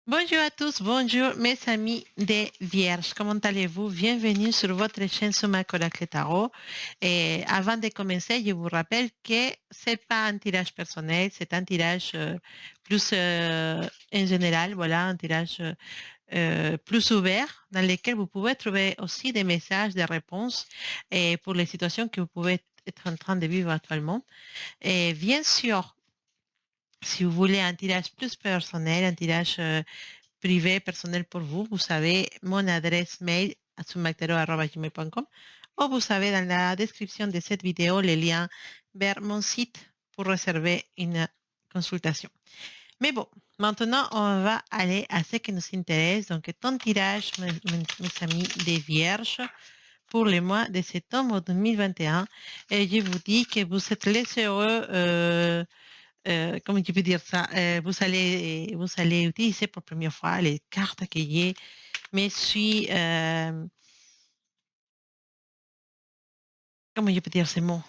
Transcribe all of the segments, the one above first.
Bonjour à tous, bonjour mes amis des Vierges. Comment allez-vous? Bienvenue sur votre chaîne Suma Coracle Tarot. Et avant de commencer, je vous rappelle que c'est pas un tirage personnel, c'est un tirage plus en général, voilà, un tirage plus ouvert dans lequel vous pouvez trouver aussi des messages, des réponses et pour les situations que vous pouvez être en train de vivre actuellement. Et bien sûr, si vous voulez un tirage plus personnel, un tirage privé, personnel pour vous, vous savez mon adresse mail à sumactero@gmail.com ou vous savez dans la description de cette vidéo le lien vers mon site pour réserver une consultation. Mais bon, maintenant on va aller à ce qui nous intéresse. Donc, ton tirage, mes amis des Vierges, pour le mois de septembre 2021. Et je vous dis que vous êtes les heureux comment tu peux dire ça? Vous allez utiliser pour la première fois les cartes que j'ai me suis, comment je peux dire ce mot?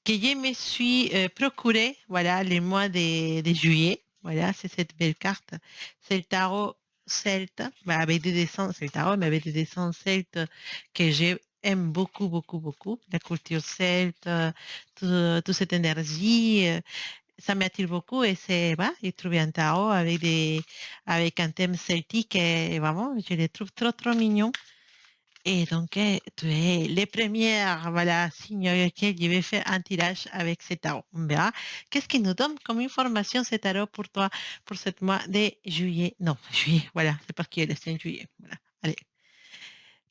Que je me suis procuré, voilà, le mois de juillet. Voilà, c'est cette belle carte. C'est le tarot celte, bah, avec des dessins, c'est le tarot, mais avec des dessins celtes que j'aime beaucoup, beaucoup, beaucoup. La culture celte, toute cette énergie. Ça m'attire beaucoup et c'est, voilà, j'ai trouvé un tarot avec un thème celtique et vraiment, je les trouve trop, trop mignons. Et donc, tu es les premières, voilà, signes auxquels je vais faire un tirage avec ce tarot. On verra. Qu'est-ce qu'il nous donne comme information ce tarot pour toi, pour ce mois de juillet? Non, juillet, voilà, c'est parce qu'il est le 5 juillet. Voilà. Allez.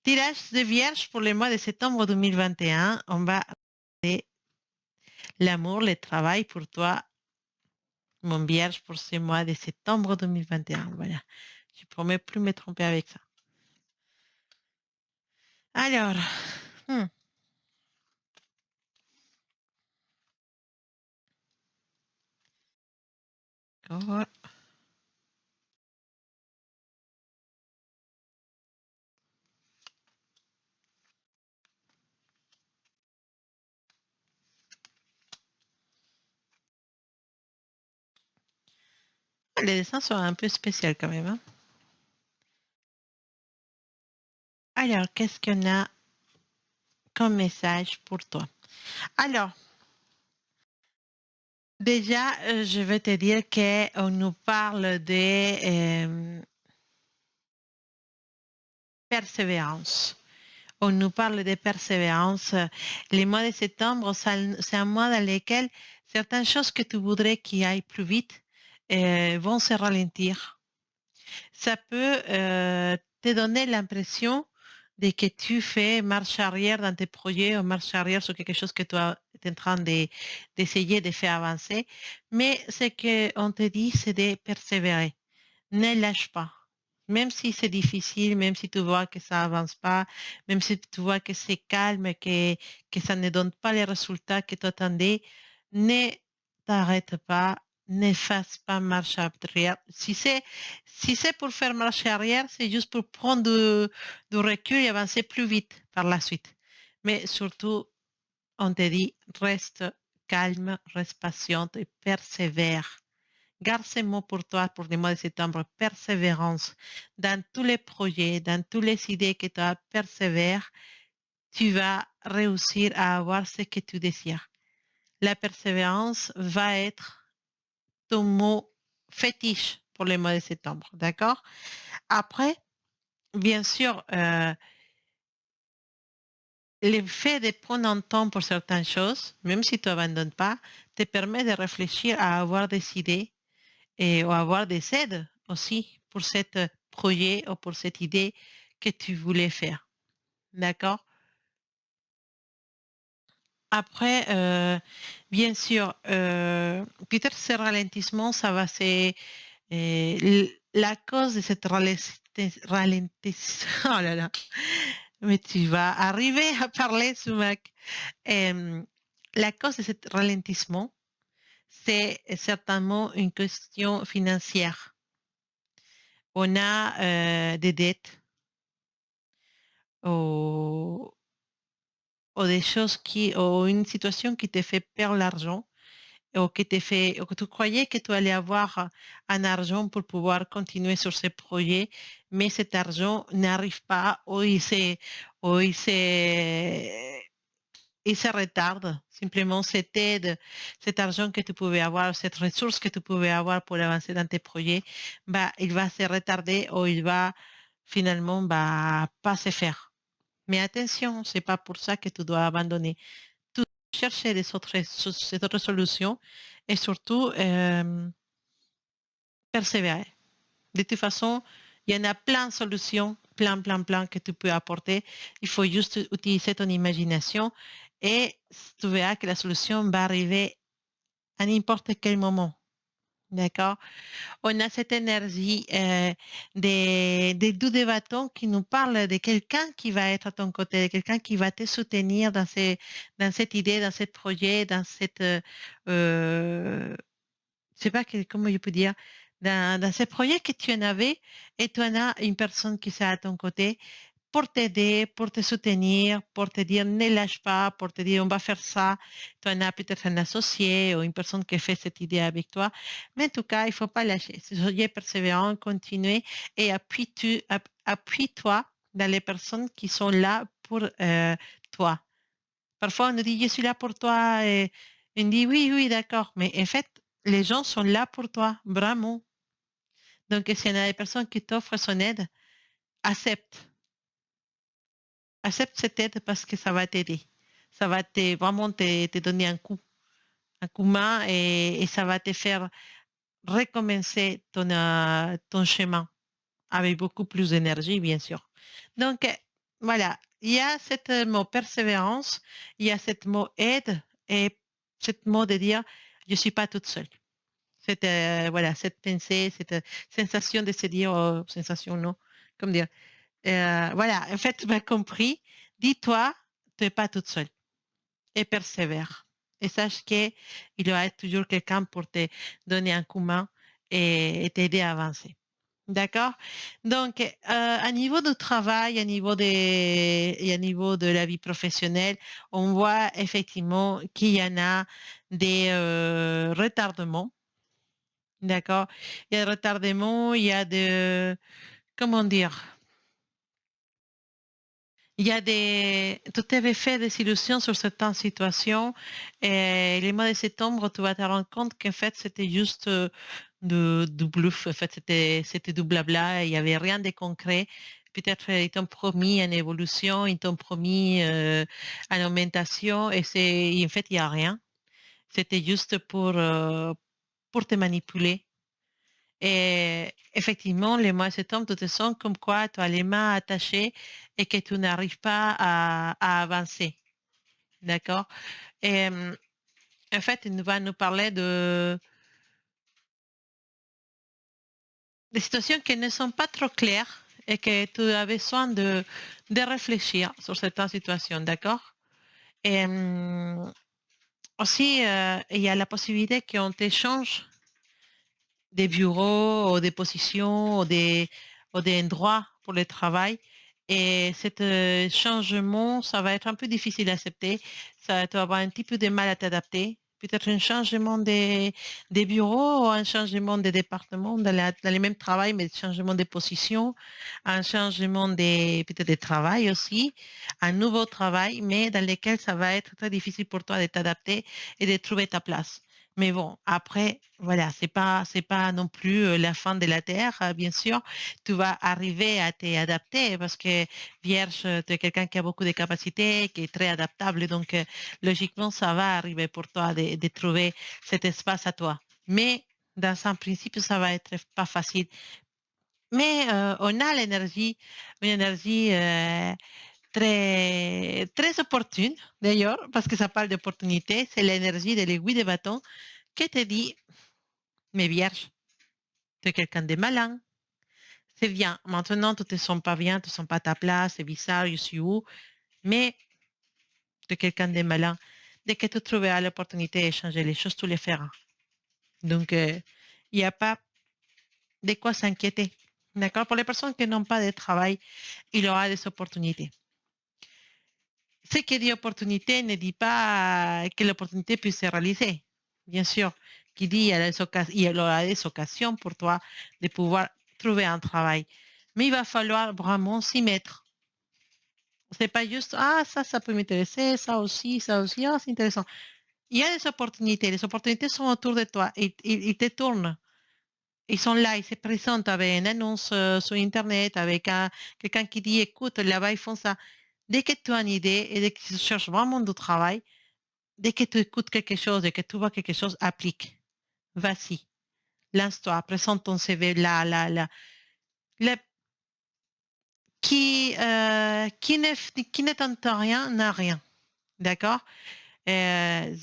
Tirage de Vierge pour le mois de septembre 2021. On va regarder l'amour, le travail pour toi, mon Vierge, pour ce mois de septembre 2021. Voilà. Je promets plus me tromper avec ça. Alors, hmm, oh, les dessins sont un peu spéciaux quand même, hein. Alors, qu'est-ce qu'on a comme message pour toi? Alors, déjà, je vais te dire qu'on nous parle de persévérance. On nous parle de persévérance. Les mois de septembre, c'est un mois dans lequel certaines choses que tu voudrais qu'il aille plus vite vont se ralentir. Ça peut te donner l'impression de que tu fais marche arrière dans tes projets ou marche arrière sur quelque chose que tu es en train d'essayer de faire avancer. Mais ce qu'on te dit, c'est de persévérer. Ne lâche pas. Même si c'est difficile, même si tu vois que ça avance pas, même si tu vois que c'est calme, que ça ne donne pas les résultats que tu attendais, ne t'arrête pas, ne fasse pas marche arrière. Si c'est pour faire marche arrière, c'est juste pour prendre du recul et avancer plus vite par la suite. Mais surtout, on te dit, reste calme, reste patiente et persévère. Garde ces mots pour toi pour le mois de septembre. Persévérance. Dans tous les projets, dans toutes les idées que tu as, persévère. Tu vas réussir à avoir ce que tu désires. La persévérance va être ton mot fétiche pour le mois de septembre. D'accord? Après, bien sûr, le fait de prendre un temps pour certaines choses, même si tu n'abandonnes pas, te permet de réfléchir à avoir des idées et ou avoir des aides aussi pour ce projet ou pour cette idée que tu voulais faire. D'accord? Après, bien sûr, peut-être ce ralentissement, ça va c'est la cause de cette ralentissement. Oh là là, mais tu vas arriver à parler, Sumac. La cause de ce ralentissement, c'est certainement une question financière. On a des dettes ou des choses ou une situation qui te fait perdre l'argent. ou ou que tu croyais que tu allais avoir un argent pour pouvoir continuer sur ces projets, mais cet argent n'arrive pas ou il se retarde. Simplement, cette aide, cet argent que tu pouvais avoir, cette ressource que tu pouvais avoir pour avancer dans tes projets, bah, il va se retarder ou il va finalement bah, pas se faire. Mais attention, c'est pas pour ça que tu dois abandonner. Tu dois chercher des autres solutions et surtout persévérer. De toute façon, il y en a plein de solutions, plein que tu peux apporter. Il faut juste utiliser ton imagination et tu verras que la solution va arriver à n'importe quel moment. D'accord? On a cette énergie des deux des bâtons qui nous parle de quelqu'un qui va être à ton côté, de quelqu'un qui va te soutenir dans cette idée, dans ce projet, dans cette, je sais pas comment je peux dire, dans ce projet que tu en avais et tu en as une personne qui est à ton côté pour t'aider, pour te soutenir, pour te dire ne lâche pas, pour te dire on va faire ça. Tu en as peut-être un associé ou une personne qui fait cette idée avec toi. Mais en tout cas, il faut pas lâcher. Soyez persévérant, continuez et appuie-toi dans les personnes qui sont là pour toi. Parfois, on nous dit, je suis là pour toi. Et on dit, oui, oui, d'accord. Mais en fait, les gens sont là pour toi, vraiment. Donc, s'il y en a des personnes qui t'offrent son aide, accepte. Accepte cette aide parce que ça va t'aider. Ça va vraiment te donner un coup de main et ça va te faire recommencer ton chemin avec beaucoup plus d'énergie, bien sûr. Donc, voilà, il y a cette mot persévérance, il y a cette mot aide et cette mot de dire, je ne suis pas toute seule. Cette, voilà, cette pensée, cette sensation de se dire, oh, sensation, non, comme dire, voilà, en fait, tu m'as compris, dis-toi, tu n'es pas toute seule et persévère. Et sache qu'il y aura toujours quelqu'un pour te donner un coup de main et t'aider à avancer. D'accord? Donc, à niveau du travail, et à niveau de la vie professionnelle, on voit effectivement qu'il y en a des retardements. D'accord? Il y a des retardements, il y a comment dire? Il y a tu t'avais fait des illusions sur certaines situations et les mois de septembre, tu vas te rendre compte qu'en fait, c'était juste du bluff. En fait, c'était du blabla. Il n'y avait rien de concret. Peut-être ils t'ont promis une évolution, ils t'ont promis une augmentation et en fait, il n'y a rien. C'était juste pour te manipuler. Et effectivement, les mois de septembre, tu te sens comme quoi tu as les mains attachées et que tu n'arrives pas à avancer. D'accord? Et en fait, il va nous parler de situations qui ne sont pas trop claires et que tu as besoin de réfléchir sur certaines situations. D'accord? Et aussi, il y a la possibilité qu'on t'échange des bureaux ou des positions ou des endroits pour le travail. Et cet changement, ça va être un peu difficile à accepter. Tu vas avoir un petit peu de mal à t'adapter. Peut-être un changement des bureaux ou un changement des départements dans le même travail, mais changement de position, un changement peut-être de travail aussi, un nouveau travail, mais dans lequel ça va être très difficile pour toi de t'adapter et de trouver ta place. Mais bon, après, voilà, c'est pas non plus la fin de la terre, bien sûr. Tu vas arriver à t'adapter parce que Vierge, tu es quelqu'un qui a beaucoup de capacités, qui est très adaptable. Donc, logiquement, ça va arriver pour toi de trouver cet espace à toi. Mais dans un principe, ça va être pas facile. Mais on a une énergie très opportune, d'ailleurs, parce que ça parle d'opportunité. C'est l'énergie de l'aiguille de bâton qui te dit, mais vierge, tu es quelqu'un de malin. C'est bien. Maintenant, tu te sens pas bien, tu ne sens pas ta place, c'est bizarre, je suis où. Mais tu es quelqu'un de malin. Dès que tu trouveras l'opportunité de changer les choses, tu les feras. Donc, il n'y a pas de quoi s'inquiéter. D'accord? Pour les personnes qui n'ont pas de travail, il y aura des opportunités. Ce qui dit opportunité ne dit pas que l'opportunité puisse se réaliser. bien sûr, qui dit il aura des occasions pour toi de pouvoir trouver un travail. Mais il va falloir vraiment s'y mettre. C'est pas juste, ah, ça peut m'intéresser, ça aussi, ah, c'est intéressant. Il y a des opportunités. Les opportunités sont autour de toi. Ils te tournent. Ils sont là, ils se présentent avec une annonce sur Internet, avec quelqu'un qui dit, écoute, là-bas, ils font ça. Dès que tu as une idée et dès que tu cherches vraiment du travail, dès que tu écoutes quelque chose et que tu vois quelque chose, applique. Vas-y. Lance-toi, présente ton CV là, là, là. Le- qui ne tente rien n'a rien. D'accord? Euh,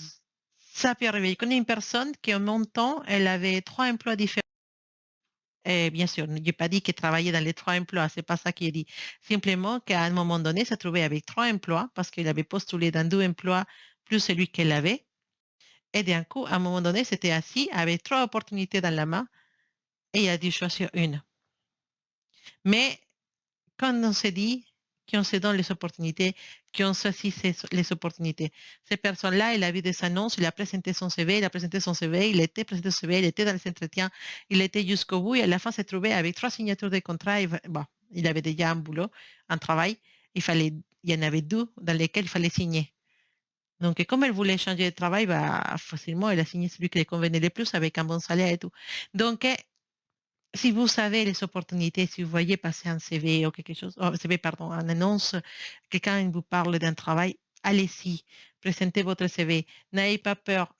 Ça peut arriver. Je connais une personne qui, en montant, elle avait 3 emplois différents. Et bien sûr, je n'ai pas dit qu'elle travaillait dans les 3 emplois, c'est pas ça qu'il dit. Simplement qu'à un moment donné, se trouvait avec 3 emplois parce qu'il avait postulé dans 2 emplois plus celui qu'elle avait. Et d'un coup, à un moment donné, c'était assis avec 3 opportunités dans la main et il a dû choisir une. Mais quand on se dit qu'on se donne les opportunités, qu'on saisit les opportunités. Ces personnes-là, il a vu des annonces, il a présenté son CV, il a présenté son CV, il était présenté son CV, il était dans les entretiens, il était jusqu'au bout et à la fin s'est trouvé avec 3 signatures de contrat. Bon, il avait déjà un boulot, un travail. Il y en avait 2 dans lesquels il fallait signer. Donc, comme elle voulait changer de travail, bah, facilement, elle a signé celui qui lui convenait le plus avec un bon salaire et tout. Donc, si vous savez les opportunités, si vous voyez passer un CV ou quelque chose, oh, CV, pardon, une annonce, quelqu'un vous parle d'un travail, allez-y, présentez votre CV, n'ayez pas peur,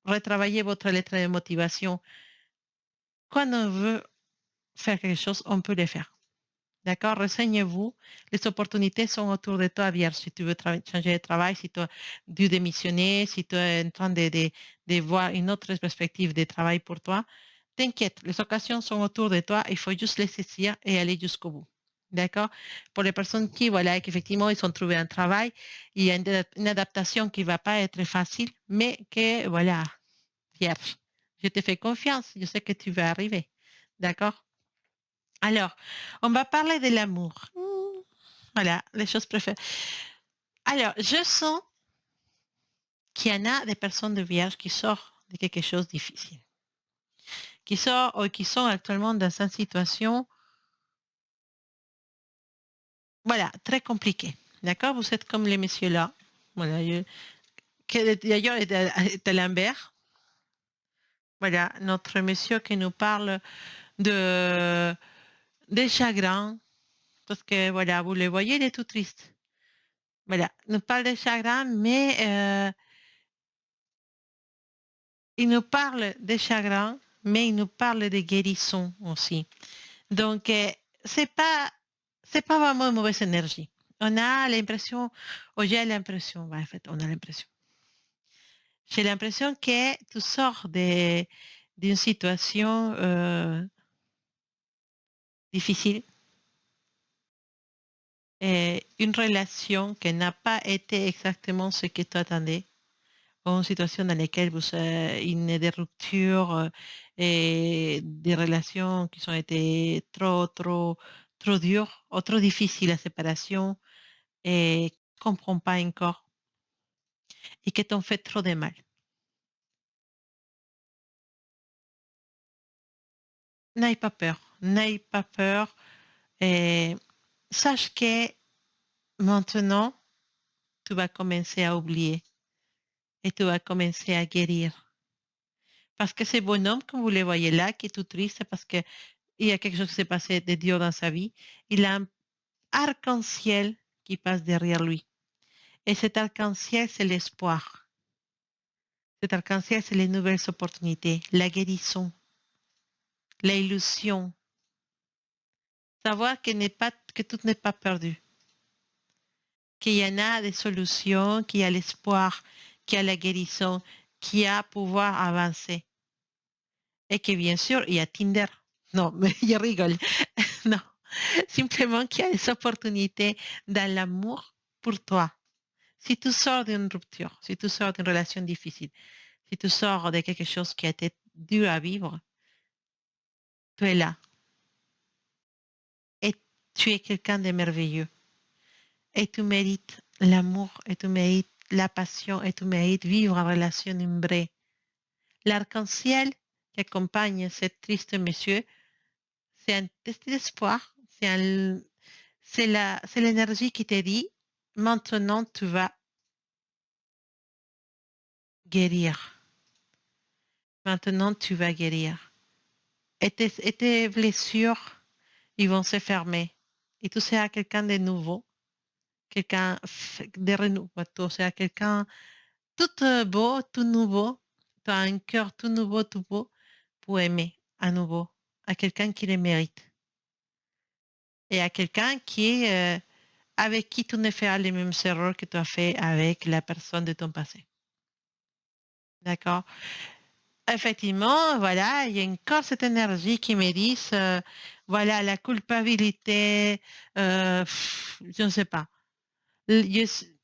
retravaillez votre lettre de motivation. Quand on veut faire quelque chose, on peut le faire. D'accord? Renseignez-vous. Les opportunités sont autour de toi, vierge. Si tu veux changer de travail, si tu as dû démissionner, si tu es en train de voir une autre perspective de travail pour toi, t'inquiète, les occasions sont autour de toi. Il faut juste les saisir et aller jusqu'au bout. D'accord? Pour les personnes qui, voilà, qu'effectivement, ils ont trouvé un travail, il y a une adaptation qui ne va pas être facile, mais que, voilà, vierge, je te fais confiance. Je sais que tu vas arriver. D'accord? Alors, on va parler de l'amour. Voilà, les choses préférées. Alors, je sens qu'il y en a des personnes de vierge qui sortent de quelque chose de difficile, qui sortent ou qui sont actuellement dans une situation, voilà, très compliquée. D'accord? Vous êtes comme les messieurs là. Voilà, d'ailleurs est à Lambert. Voilà, notre monsieur qui nous parle de des chagrins, parce que voilà, vous le voyez, il est tout triste. Voilà, il nous parle des chagrins, mais il nous parle des chagrins, mais il nous parle de guérison aussi. Donc, c'est pas vraiment une mauvaise énergie. On a l'impression, ou j'ai l'impression, en fait, on a l'impression. J'ai l'impression que tu sors d'une situation difficile et une relation qui n'a pas été exactement ce que tu attendais, ou une situation dans laquelle il y a des ruptures et des relations qui ont été trop dures ou trop difficiles, la séparation, et ne comprends pas encore et qui t'ont fait trop de mal. N'aie pas peur, n'aie pas peur et sache que maintenant, tu vas commencer à oublier et tu vas commencer à guérir. Parce que ce bonhomme, comme vous le voyez là, qui est tout triste parce qu'il y a quelque chose qui s'est passé de dur dans sa vie, il a un arc-en-ciel qui passe derrière lui. Et cet arc-en-ciel, c'est l'espoir. Cet arc-en-ciel, c'est les nouvelles opportunités, la guérison, l'illusion. Savoir que tout n'est pas perdu, qu'il y en a des solutions, qu'il y a l'espoir, qu'il y a la guérison, qu'il y a pouvoir avancer. Et que bien sûr, il y a Tinder. Non, mais je rigole. Non, simplement qu'il y a des opportunités dans l'amour pour toi. Si tu sors d'une rupture, si tu sors d'une relation difficile, si tu sors de quelque chose qui a été dur à vivre, tu es là. Et tu es quelqu'un de merveilleux. Et tu mérites l'amour, et tu mérites la passion, et tu mérites vivre en relation vraie. L'arc-en-ciel qui accompagne ce triste monsieur, c'est un test d'espoir, c'est l'énergie qui te dit, maintenant tu vas guérir. Maintenant tu vas guérir. Et tes blessures, ils vont se fermer. Et tu seras quelqu'un de nouveau, quelqu'un de renouveau. Tu seras quelqu'un tout beau, tout nouveau. Tu as un cœur tout nouveau, tout beau pour aimer à nouveau, à quelqu'un qui le mérite. Et à quelqu'un avec qui tu ne feras les mêmes erreurs que tu as fait avec la personne de ton passé. D'accord? Effectivement, voilà, il y a encore cette énergie qui me dit, voilà, la culpabilité, je ne sais pas.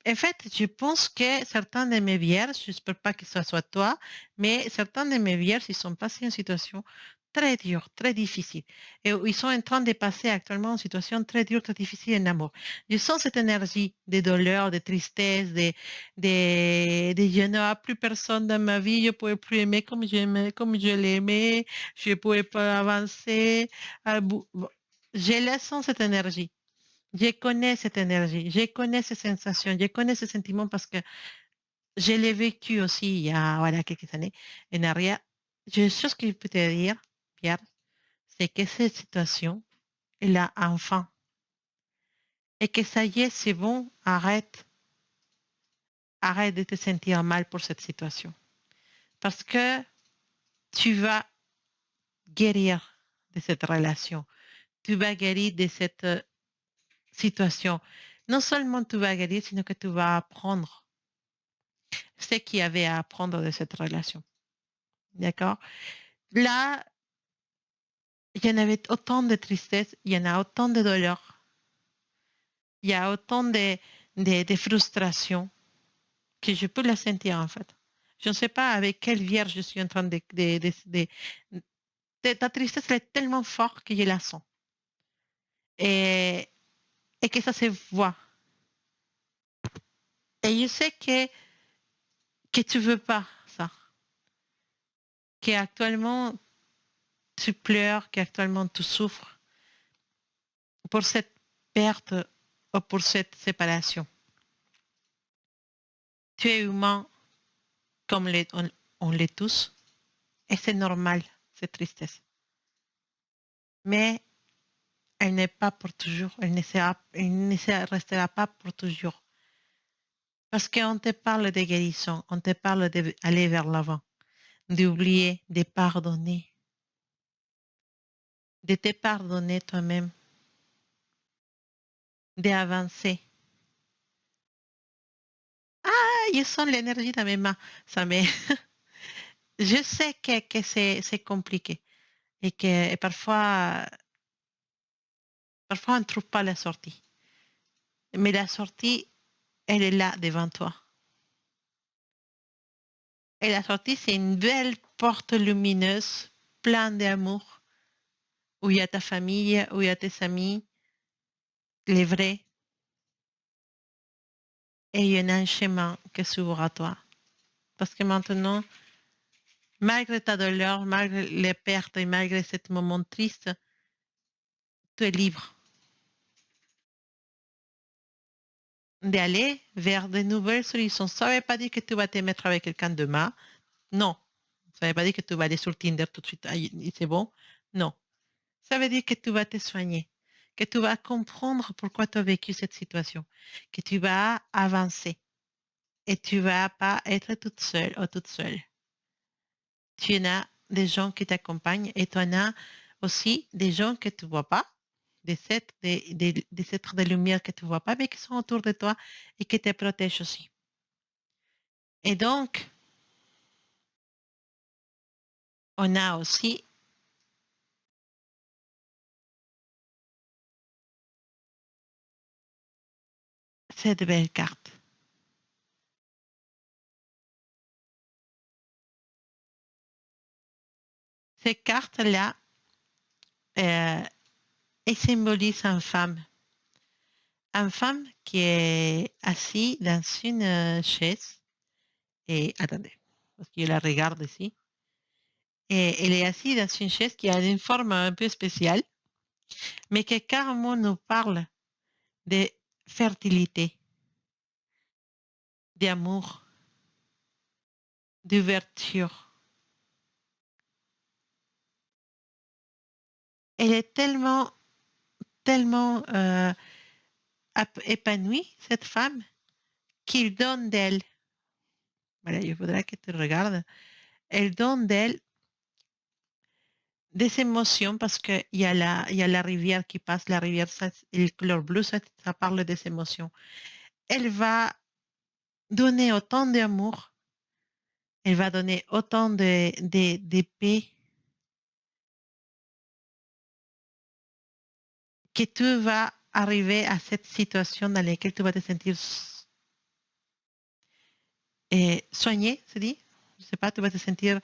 En fait, je pense que certains de mes vierges, je n'espère pas que ce soit toi, mais certains de mes vierges, ils sont passés en situation très dure, très difficile. Et ils sont en train de passer actuellement en situation très dure, très difficile en amour. Je sens cette énergie de douleur, de tristesse, de je n'aurai plus personne dans ma vie, je ne pourrai plus aimer comme je l'aimais, je ne pourrai pas avancer. Je la sens cette énergie. Je connais cette énergie, je connais ces sensations, je connais ces sentiments parce que je l'ai vécu aussi il y a voilà, quelques années en arrière. Une chose que je peux te dire, Pierre, c'est que cette situation, elle a un fin. Et que ça y est, c'est bon, arrête de te sentir mal pour cette situation. Parce que tu vas guérir de cette relation. Tu vas guérir de cette situation. Non seulement tu vas guérir, sinon que tu vas apprendre ce qu'il y avait à apprendre de cette relation. D'accord? Là, il y en avait autant de tristesse, il y en a autant de douleur, il y a autant de frustration que je peux la sentir en fait. Je ne sais pas avec quelle vierge je suis en train ta tristesse elle est tellement forte que je la sens. Et, et que ça se voit. Et je sais que tu veux pas ça. Qu'actuellement tu pleures, qu'actuellement tu souffres pour cette perte ou pour cette séparation. Tu es humain comme on l'est tous, et c'est normal, cette tristesse. Mais elle n'est pas pour toujours, elle ne restera pas pour toujours. Parce qu'on te parle de guérison, on te parle d'aller vers l'avant, d'oublier, de pardonner, de te pardonner toi-même, d'avancer. Ah, je sens l'énergie dans mes mains. Ça me... Je sais que c'est compliqué et que et parfois on ne trouve pas la sortie. Mais la sortie, elle est là devant toi. Et la sortie, c'est une belle porte lumineuse, pleine d'amour, où il y a ta famille, où il y a tes amis, les vrais, et il y en a un chemin qui s'ouvre à toi. Parce que maintenant, malgré ta douleur, malgré les pertes et malgré ce moment triste, tu es libre d'aller vers de nouvelles solutions. Ça ne veut pas dire que tu vas te mettre avec quelqu'un demain. Non. Ça ne veut pas dire que tu vas aller sur Tinder tout de suite. Ah, c'est bon. Non. Ça veut dire que tu vas te soigner, que tu vas comprendre pourquoi tu as vécu cette situation, que tu vas avancer et tu vas pas être toute seule ou toute seule. Tu en as des gens qui t'accompagnent et tu en as aussi des gens que tu ne vois pas, des êtres de lumière que tu ne vois pas, mais qui sont autour de toi et qui te protègent aussi. Et donc, on a aussi cette belle carte. Cette carte-là, elle symbolise une femme qui est assise dans une chaise et attendez, parce que je la regarde ici. Et elle est assise dans une chaise qui a une forme un peu spéciale, mais qui carrément nous parle de fertilité, d'amour, d'ouverture. Elle est tellement, tellement épanouie, cette femme, qu'il donne d'elle. Voilà, il faudra que tu regardes. Elle donne d'elle des émotions parce il y a la rivière qui passe, la rivière, ça, le couleur bleue, ça parle des émotions. Elle va donner autant d'amour, elle va donner autant de paix que tu vas arriver à cette situation dans laquelle tu vas te sentir soigné, se dit. Je sais pas, tu vas te sentir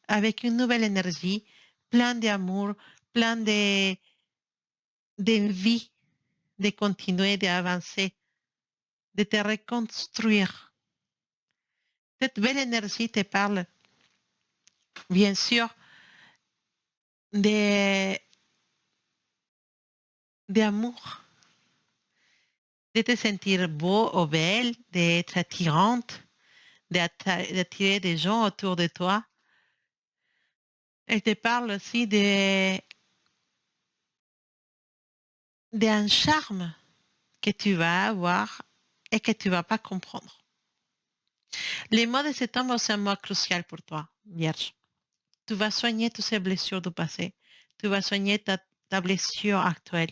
avec une nouvelle énergie, plein d'amour, plein d'envie de continuer, d'avancer, de te reconstruire. Cette belle énergie te parle, bien sûr, de, d'amour, de te sentir beau ou belle, d'être attirante, d'attirer des gens autour de toi. Elle te parle aussi d'un charme que tu vas avoir et que tu vas pas comprendre. Les mois de septembre, c'est un mois crucial pour toi, Vierge. Tu vas soigner toutes ces blessures du passé. Tu vas soigner ta blessure actuelle.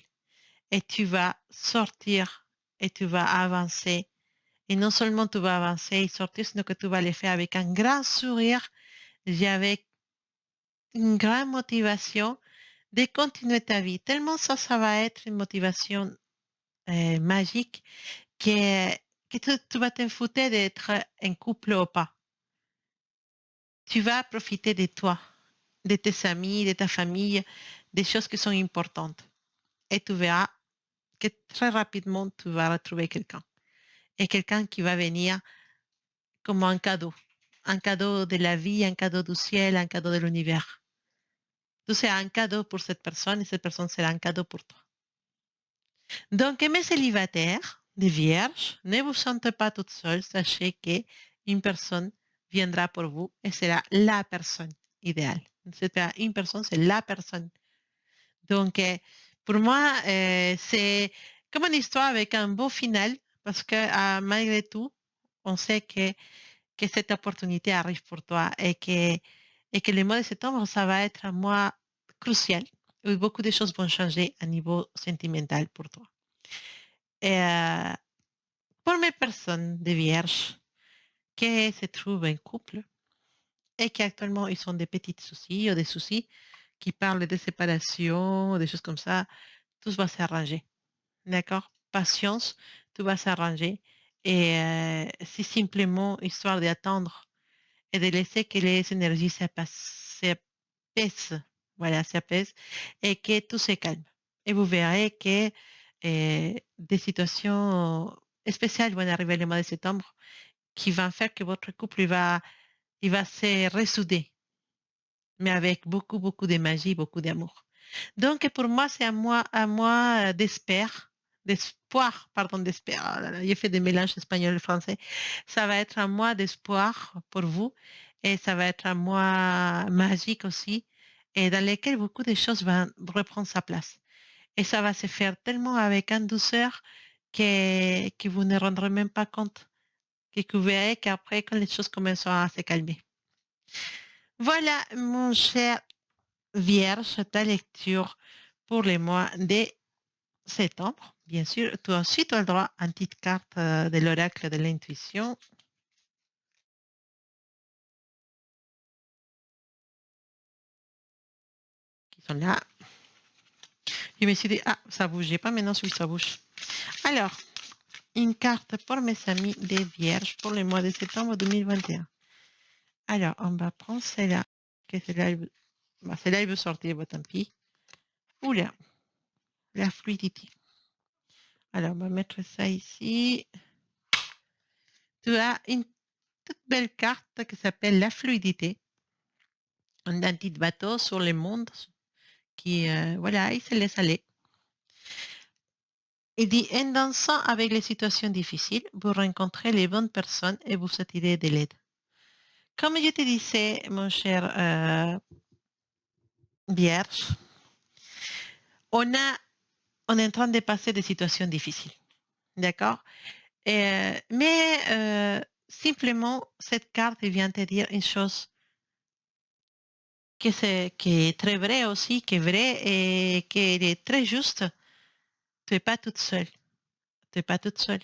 Et tu vas sortir et tu vas avancer. Et non seulement tu vas avancer et sortir, sinon que tu vas le faire avec un grand sourire et avec une grande motivation de continuer ta vie. Tellement ça va être une motivation magique que, que tu vas te foutre d'être en couple ou pas. Tu vas profiter de toi, de tes amis, de ta famille, des choses qui sont importantes. Et tu verras que très rapidement, tu vas retrouver quelqu'un. Et quelqu'un qui va venir comme un cadeau. Un cadeau de la vie, un cadeau du ciel, un cadeau de l'univers. Tout c'est un cadeau pour cette personne et cette personne sera un cadeau pour toi. Donc, mes célibataires, des vierges, ne vous sentez pas toute seule. Sachez qu'une personne viendra pour vous et sera la personne idéale. C'est pas une personne, c'est la personne. Donc, pour moi, c'est comme une histoire avec un beau final parce que malgré tout, on sait que cette opportunité arrive pour toi et que le mois de septembre, ça va être un mois crucial où beaucoup de choses vont changer à niveau sentimental pour toi. Et, pour mes personnes de vierges qui se trouvent en couple et qui actuellement ils ont des petits soucis ou des soucis qui parlent de séparation, ou des choses comme ça, tout va s'arranger. D'accord? Patience, tout va s'arranger. Et c'est simplement histoire d'attendre et de laisser que les énergies s'apaisent. Voilà, s'apaisent et que tout se calme. Et vous verrez que des situations spéciales vont arriver le mois de septembre qui vont faire que votre couple il va se ressouder, mais avec beaucoup, beaucoup de magie, beaucoup d'amour. Donc, pour moi, c'est un mois d'espoir, pardon, d'espoir. Oh là là, j'ai fait des mélanges espagnol et français. Ça va être un mois d'espoir pour vous et ça va être un mois magique aussi et dans lequel beaucoup de choses vont reprendre sa place. Et ça va se faire tellement avec une douceur que vous ne rendrez même pas compte, que vous verrez qu'après, quand les choses commenceront à se calmer. Voilà, mon cher Vierge, ta lecture pour les mois de septembre. Bien sûr, toi aussi, tu as le droit à une petite carte de l'oracle de l'intuition qui sont là. Je me suis dit, ah, ça bougeait pas, maintenant oui, ça bouge. Alors, une carte pour mes amis des Vierges pour le mois de septembre 2021. Alors, on va prendre celle-là. Que celle-là, celle-là, elle veut sortir, bon, tant pis. Oula, la fluidité. Alors, on va mettre ça ici. Tu as une toute belle carte qui s'appelle la fluidité. un petit bateau sur le monde qui, voilà, il se laisse aller. Il dit: «En dansant avec les situations difficiles, vous rencontrez les bonnes personnes et vous attirez de l'aide». Comme je te disais, mon cher, vierge, on a on est en train de passer des situations difficiles, d'accord? Mais simplement, cette carte vient te dire une chose qui est très vraie aussi, qui est vraie et qui est très juste. Tu es pas toute seule, tu es pas toute seule.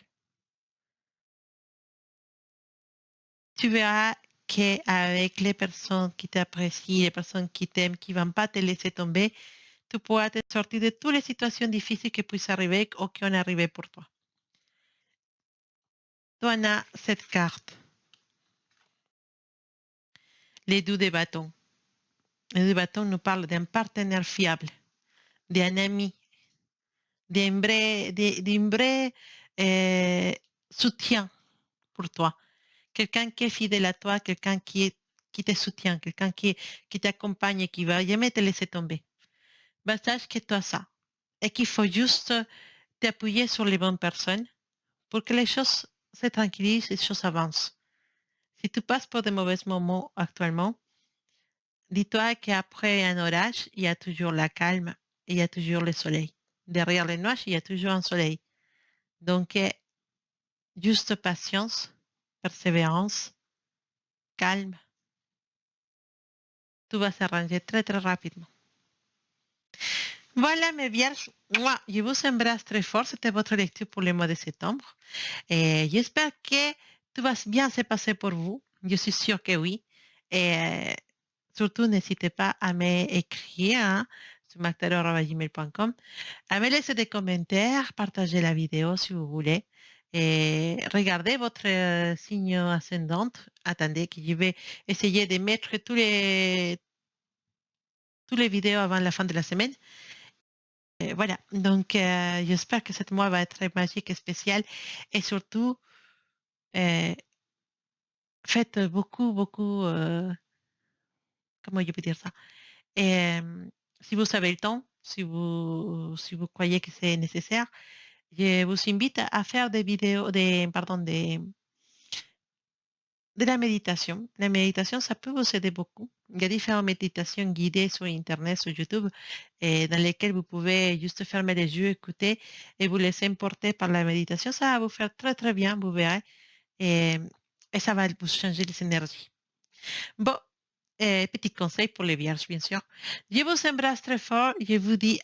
Tu verras qu'avec les personnes qui t'apprécient, les personnes qui t'aiment, qui vont pas te laisser tomber, tu pourras te sortir de toutes les situations difficiles qui puissent arriver ou qui ont arrivé pour toi. Tu en as cette carte, les deux des bâtons. Les deux bâtons nous parlent d'un partenaire fiable, d'un ami, d'un vrai soutien pour toi. Quelqu'un qui est fidèle à toi, quelqu'un qui te soutient, quelqu'un qui t'accompagne et qui va jamais te laisser tomber. Ben, sache que tu as ça et qu'il faut juste t'appuyer sur les bonnes personnes pour que les choses se tranquillisent et les choses avancent. Si tu passes par de mauvais moments actuellement, dis-toi qu'après un orage, il y a toujours la calme et il y a toujours le soleil. Derrière les nuages, il y a toujours un soleil. Donc, juste patience, persévérance, calme, tout va s'arranger très très rapidement. Voilà mes vierges, moi, je vous embrasse très fort. C'était votre lecture pour le mois de septembre. Et j'espère que tout va bien se passer pour vous. Je suis sûre que oui. Et surtout, n'hésitez pas à m'écrire hein, sur mactaro.gmail.com, à me laisser des commentaires, partager la vidéo si vous voulez. Et regardez votre signe ascendant. Attendez que je vais essayer de mettre tous les vidéos avant la fin de la semaine. Et voilà, donc j'espère que cette mois va être magique et spécial. Et surtout, euh, faites beaucoup, beaucoup, comment je peux dire ça? Et, si vous avez le temps, si vous croyez que c'est nécessaire, je vous invite à faire des vidéos, pardon, de la méditation. La méditation, ça peut vous aider beaucoup. Il y a différentes méditations guidées sur Internet, sur YouTube, et dans lesquelles vous pouvez juste fermer les yeux, écouter et vous laisser emporter par la méditation. Ça va vous faire très, très bien, vous verrez. Et, et ça va vous changer les énergies. Bon, petit conseil pour les vierges, bien sûr. Je vous embrasse très fort. Je vous dis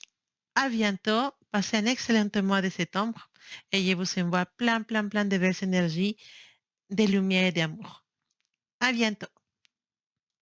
à bientôt. Passez un excellent mois de septembre. Et je vous envoie plein, plein, plein de belles énergies, de lumière et d'amour. À bientôt.